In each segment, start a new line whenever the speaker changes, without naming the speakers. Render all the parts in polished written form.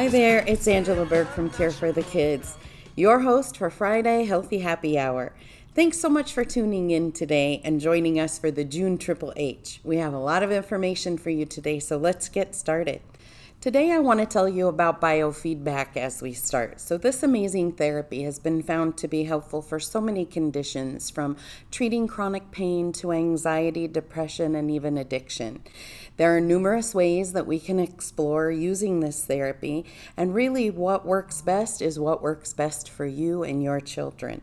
Hi there, it's Angela Berg from Care for the Kids, your host for Friday Healthy Happy Hour. Thanks so much for tuning in today and joining us for the June Triple H. We have a lot of information for you today, so let's get started. Today I want to tell you about biofeedback as we start. So this amazing therapy has been found to be helpful for so many conditions, from treating chronic pain to anxiety, depression, and even addiction. There are numerous ways that we can explore using this therapy, and really what works best is what works best for you and your children.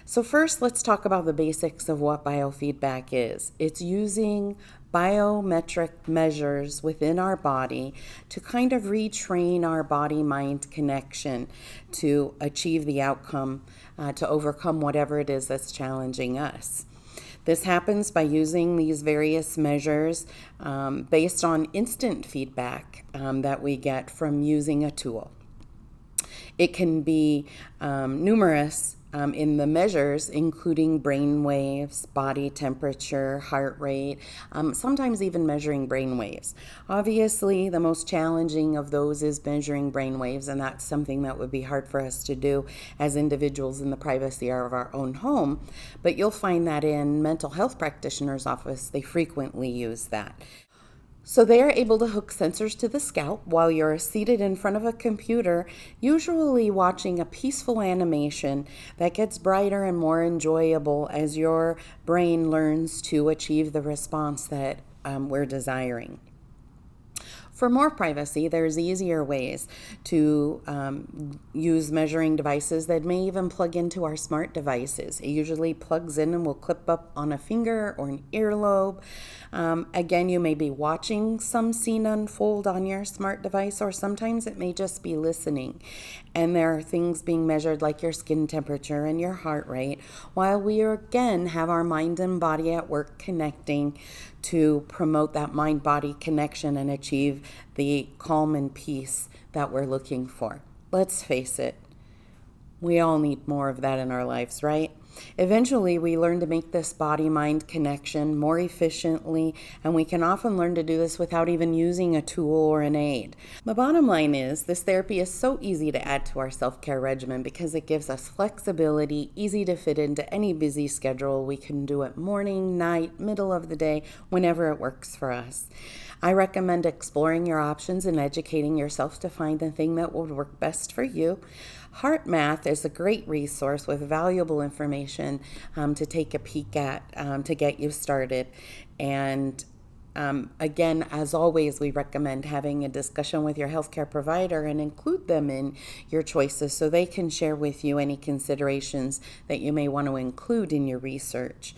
So first, let's talk about the basics of what biofeedback is. It's using biometric measures within our body to kind of retrain our body-mind connection to achieve the outcome, to overcome whatever it is that's challenging us. This happens by using these various measures based on instant feedback that we get from using a tool. It can be numerous in the measures, including brain waves, body temperature, heart rate, sometimes even measuring brain waves. Obviously, the most challenging of those is measuring brain waves, and that's something that would be hard for us to do as individuals in the privacy of our own home. But you'll find that in mental health practitioners' office, they frequently use that. So they are able to hook sensors to the scalp while you're seated in front of a computer, usually watching a peaceful animation that gets brighter and more enjoyable as your brain learns to achieve the response that we're desiring. For more privacy, there's easier ways to use measuring devices that may even plug into our smart devices. It usually plugs in and will clip up on a finger or an earlobe. Again, you may be watching some scene unfold on your smart device, or sometimes it may just be listening. And there are things being measured like your skin temperature and your heart rate, while we again have our mind and body at work connecting to promote that mind-body connection and achieve the calm and peace that we're looking for. Let's face it, we all need more of that in our lives, right? Eventually, we learn to make this body-mind connection more efficiently, and we can often learn to do this without even using a tool or an aid. The bottom line is, this therapy is so easy to add to our self-care regimen because it gives us flexibility, easy to fit into any busy schedule. We can do it morning, night, middle of the day, whenever it works for us. I recommend exploring your options and educating yourself to find the thing that will work best for you. HeartMath is a great resource with valuable information to take a peek at to get you started. And again, as always, we recommend having a discussion with your healthcare provider and include them in your choices so they can share with you any considerations that you may want to include in your research.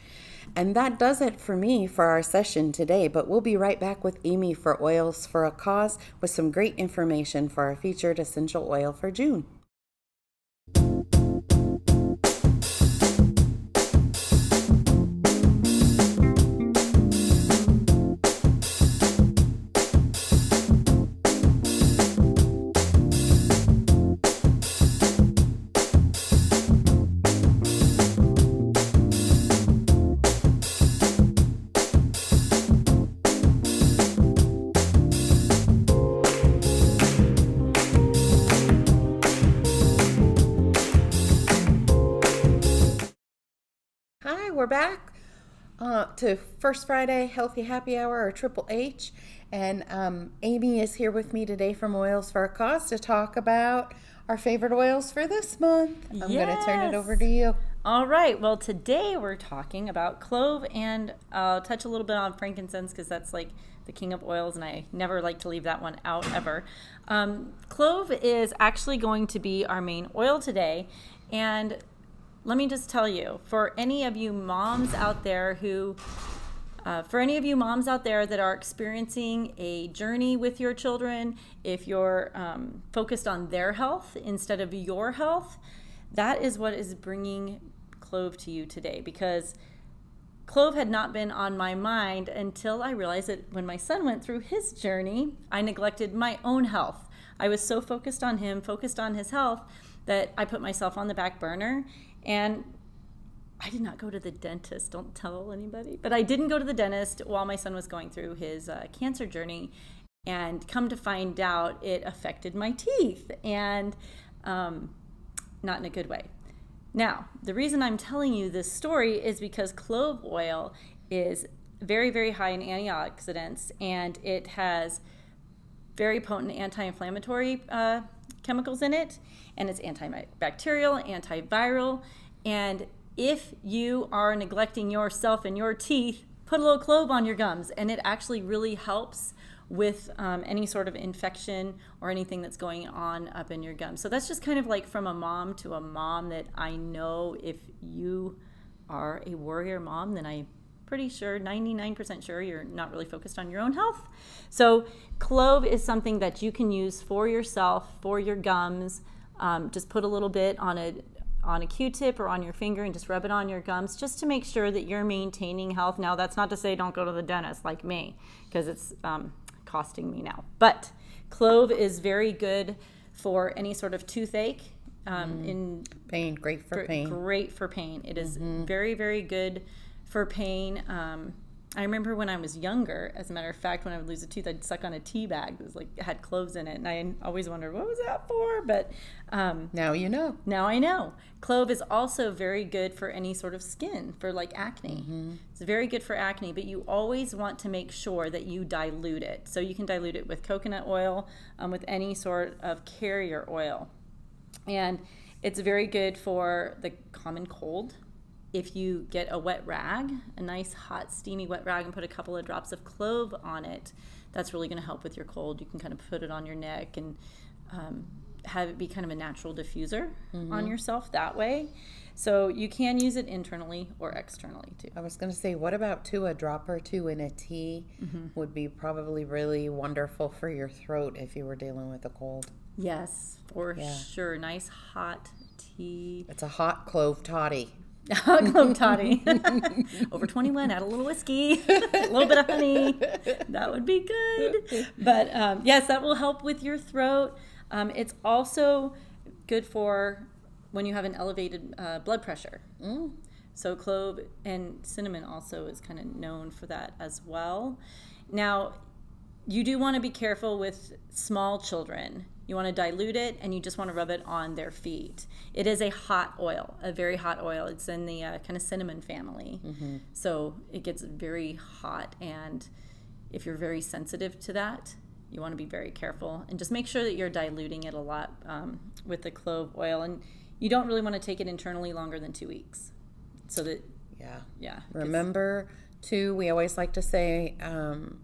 And that does it for me for our session today, but we'll be right back with Amy for Oils for a Cause with some great information for our featured essential oil for June. Hi, we're back to First Friday Healthy Happy Hour, or Triple H, and Amy is here with me today from Oils for a Cause to talk about our favorite oils for this month. I'm going to turn it over to you.
All right. Well, today we're talking about clove, and I'll touch a little bit on frankincense because that's like the king of oils, and I never like to leave that one out ever. Clove is actually going to be our main oil today, and let me just tell you, for any of you moms out there that are experiencing a journey with your children, if you're focused on their health instead of your health, that is what is bringing clove to you today, because clove had not been on my mind until I realized that when my son went through his journey, I neglected my own health. I was so focused on him, focused on his health, that I put myself on the back burner. And I did not go to the dentist, don't tell anybody, but I didn't go to the dentist while my son was going through his cancer journey. And come to find out, it affected my teeth, and not in a good way. Now, the reason I'm telling you this story is because clove oil is very, very high in antioxidants, and it has very potent anti-inflammatory chemicals in it, and it's antibacterial, antiviral. And if you are neglecting yourself and your teeth, put a little clove on your gums, and it actually really helps with any sort of infection or anything that's going on up in your gums. So that's just kind of like from a mom to a mom, that I know if you are a warrior mom, then I'm pretty sure, 99% sure, you're not really focused on your own health. So clove is something that you can use for yourself, for your gums. Just put a little bit on a Q-tip or on your finger and just rub it on your gums, just to make sure that you're maintaining health. Now, that's not to say don't go to the dentist like me, because it's costing me now. But clove is very good for any sort of toothache. In
pain, great for pain.
Great for pain. It is very, very good for pain. I remember when I was younger, as a matter of fact, when I would lose a tooth, I'd suck on a tea bag that was like, had cloves in it, and I always wondered, what was that for? But
now you know.
Now I know. Clove is also very good for any sort of skin, for like acne. It's very good for acne, but you always want to make sure that you dilute it. So you can dilute it with coconut oil, with any sort of carrier oil. And it's very good for the common cold. If you get a wet rag, a nice hot steamy wet rag, and put a couple of drops of clove on it, that's really going to help with your cold. You can kind of put it on your neck and have it be kind of a natural diffuser on yourself that way. So you can use it internally or externally too.
I was going to say, what about a drop or two in a tea would be probably really wonderful for your throat if you were dealing with a cold.
Yes, for sure. Nice hot tea.
It's a hot clove toddy.
Clove toddy. Over 21, add a little whiskey, a little bit of honey. That would be good. But yes, that will help with your throat. It's also good for when you have an elevated blood pressure. So clove and cinnamon also is kind of known for that as well. Now, you do want to be careful with small children. You want to dilute it, and you just want to rub it on their feet. It is a hot oil, a very hot oil. It's in the kind of cinnamon family. So it gets very hot, and if you're very sensitive to that, you want to be very careful. And just make sure that you're diluting it a lot with the clove oil. And you don't really want to take it internally longer than 2 weeks. So that, remember, too, we always like to say,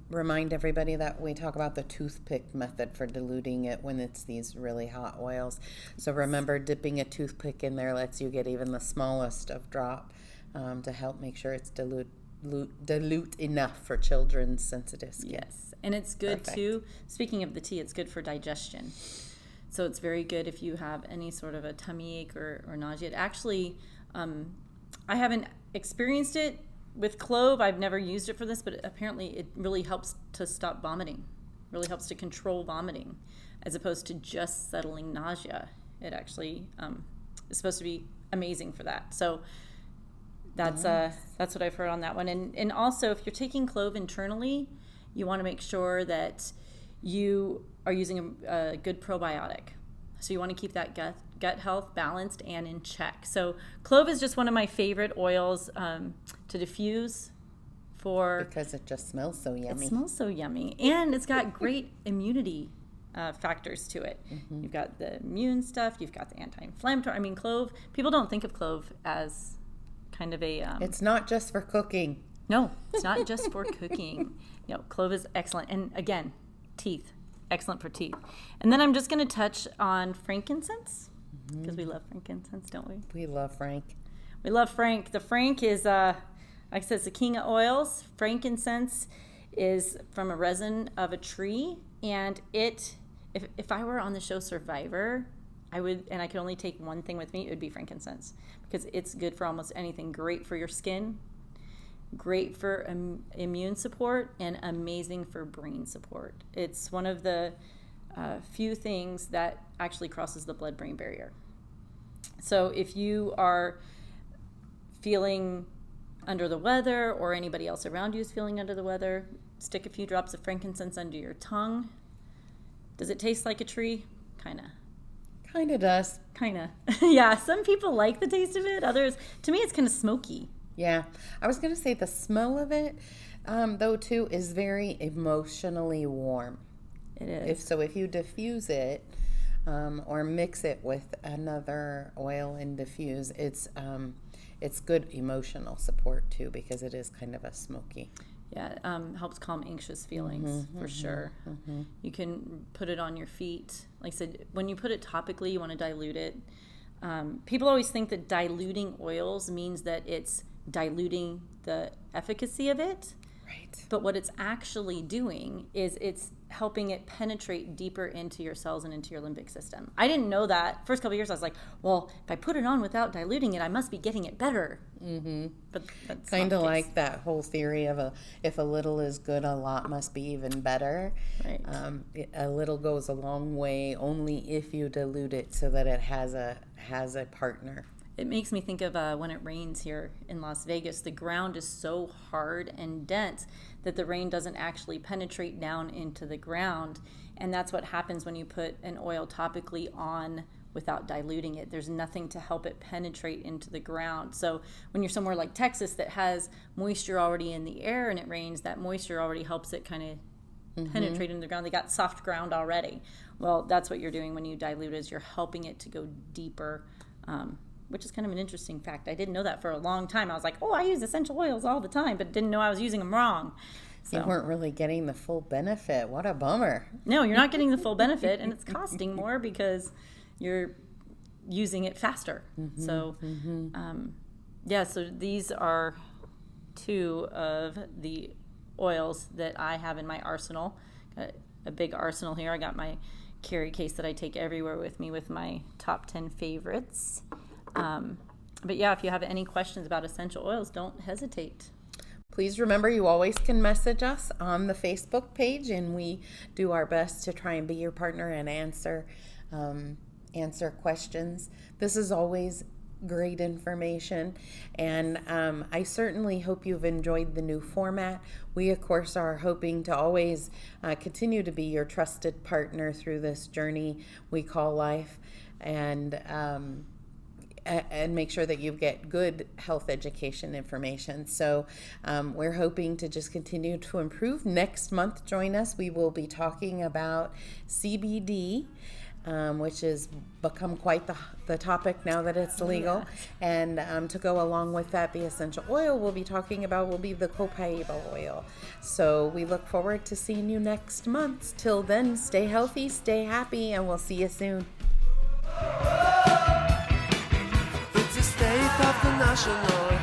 remind everybody that we talk about the toothpick method for diluting it when it's these really hot oils. So remember, dipping a toothpick in there lets you get even the smallest of drop to help make sure it's dilute enough for children's sensitive skin. Yes, and it's good too. Speaking of the tea, it's good for digestion. So it's very good if you have any sort of a tummy ache or nausea. It actually, I haven't experienced it with clove. I've never used it for this, but apparently it really helps to stop vomiting, really helps to control vomiting, as opposed to just settling nausea. It actually is supposed to be amazing for that. So that's what I've heard on that one. And also, if you're taking clove internally, you want to make sure that you are using a good probiotic. So you want to keep that gut health balanced and in check. So clove is just one of my favorite oils to diffuse for,
because it just smells so yummy.
It smells so yummy, and it's got great immunity factors to it. You've got the immune stuff. You've got the anti-inflammatory. I mean, clove. People don't think of clove as kind of a.
It's not just for cooking.
No, it's not just for cooking. Clove is excellent, and again, teeth. Excellent for teeth. And then I'm just going to touch on frankincense, because we love frankincense, don't we?
We love Frank.
We love Frank. The Frank is, like I said, it's the king of oils. Frankincense is from a resin of a tree, and if I were on the show Survivor, I would, and I could only take one thing with me, it would be frankincense, because it's good for almost anything. Great for your skin, great for immune support, and amazing for brain support. It's one of the few things that actually crosses the blood-brain barrier. So if you are feeling under the weather, or anybody else around you is feeling under the weather, stick a few drops of frankincense under your tongue. Does it taste like a tree? Kind of
does.
Yeah, some people like the taste of it. Others, to me, it's kind of smoky.
Yeah, I was going to say the smell of it, though, too, is very emotionally warm.
It is.
If you diffuse it or mix it with another oil and diffuse, it's good emotional support, too, because it is kind of a smoky.
Yeah, it helps calm anxious feelings for sure. You can put it on your feet. Like I said, when you put it topically, you want to dilute it. People always think that diluting oils means that it's diluting the efficacy of it.
Right.
But what it's actually doing is it's helping it penetrate deeper into your cells and into your limbic system. I didn't know that. First couple of years, I was like, well, if I put it on without diluting it, I must be getting it better. But that's
kind of like that whole theory of if a little is good, a lot must be even better.
Right.
A little goes a long way only if you dilute it so that it has a partner.
It makes me think of when it rains here in Las Vegas. The ground is so hard and dense that the rain doesn't actually penetrate down into the ground. And that's what happens when you put an oil topically on without diluting it. There's nothing to help it penetrate into the ground. So when you're somewhere like Texas that has moisture already in the air and it rains, that moisture already helps it kind of penetrate into the ground. They got soft ground already. Well, that's what you're doing when you dilute, is you're helping it to go deeper, which is kind of an interesting fact. I didn't know that for a long time. I was like, oh, I use essential oils all the time, but didn't know I was using them wrong. So,
you weren't really getting the full benefit. What a bummer.
No, you're not getting the full benefit, and it's costing more because you're using it faster. So these are two of the oils that I have in my arsenal. Got a big arsenal here. I got my carry case that I take everywhere with me with my top 10 favorites. But yeah, if you have any questions about essential oils, don't hesitate.
Please remember, you always can message us on the Facebook page, and we do our best to try and be your partner and answer questions. This is always great information, and I certainly hope you've enjoyed the new format. We, of course, are hoping to always continue to be your trusted partner through this journey we call life, and make sure that you get good health education information. So we're hoping to just continue to improve. Next month, join us. We will be talking about CBD, which has become quite the topic now that it's legal. And to go along with that, the essential oil we'll be talking about will be the copaiba oil. So we look forward to seeing you next month. Till then, stay healthy, stay happy, and we'll see you soon.
It's the state of the national